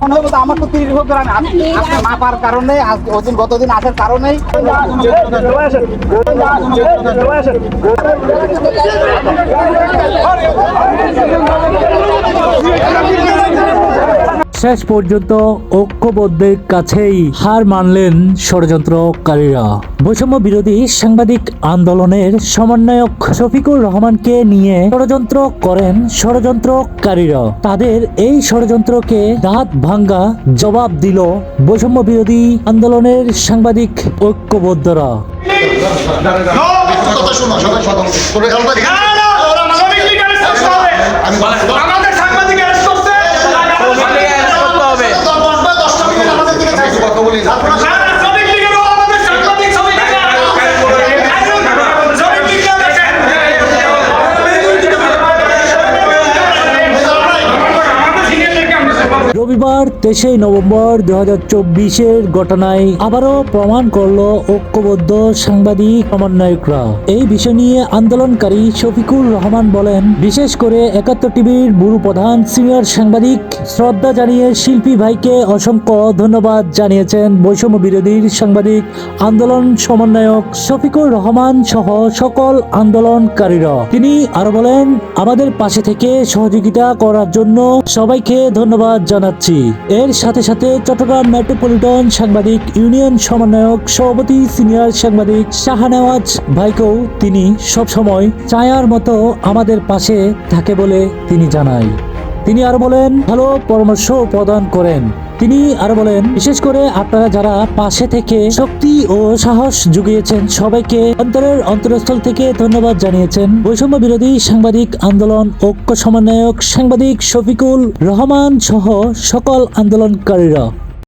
মনে হয় আমার তো 30 বছর আমি আপনি মাপার কারণে ওদিন গতদিন আসার কারণেই শেষ পর্যন্ত ঐক্যবদ্ধের কাছেই হার মানলেন ষড়যন্ত্রকারীরা। বৈষম্য বিরোধী সাংবাদিক আন্দোলনের সমন্বয়ক শফিকুর রহমানকে নিয়ে ষড়যন্ত্র করেন ষড়যন্ত্রকারীরা। তাদের এই ষড়যন্ত্রকে দাঁত ভাঙ্গা জবাব দিল বৈষম্য বিরোধী আন্দোলনের সাংবাদিক ঐক্যবদ্ধরা। রবিবার 23 নভেম্বর 2024-এর ঘটনায় আবারও প্রমাণ করলো ঐক্যবদ্ধ সাংবাদিক সমন্বয়করা। এই বিষয় নিয়ে আন্দোলনকারী শফিকুর রহমান বলেন, বিশেষ করে 71 টিভির ব্যুরো প্রধান সিনিয়র সাংবাদিক শ্রদ্ধা জানিয়ে শিল্পী ভাইকে অসংখ্য ধন্যবাদ জানিয়েছেন বৈষম্য বিরোধীর সাংবাদিক আন্দোলন সমন্বয়ক শফিকুর রহমান সহ সকল আন্দোলনকারীরা। তিনি আরো বলেন, আমাদের পাশে থেকে সহযোগিতা করার জন্য সবাইকে ধন্যবাদ জানাচ্ছি। এর সাথে সাথে চট্টগ্রাম মেট্রোপলিটন সাংবাদিক ইউনিয়ন সমন্বয়ক সভাপতি সিনিয়র সাংবাদিক শাহনেওয়াজ ভাইকেও তিনি সবসময় ছায়ার মতো আমাদের পাশে থাকে বলে তিনি জানায়। তিনি আরো বলেন, ভালো পরামর্শ প্রদান করেন। তিনি আরো বলেন, বিশেষ করে আপনারা যারা পাশে থেকে শক্তি ও সাহস জুগিয়েছেন সবাইকে অন্তরের অন্তরস্থল থেকে ধন্যবাদ জানিয়েছেন বৈষম্য বিরোধী সাংবাদিক আন্দোলন ঐক্য সমন্বয়ক সাংবাদিক শফিকুল রহমান সহ সকল আন্দোলনকারীরা।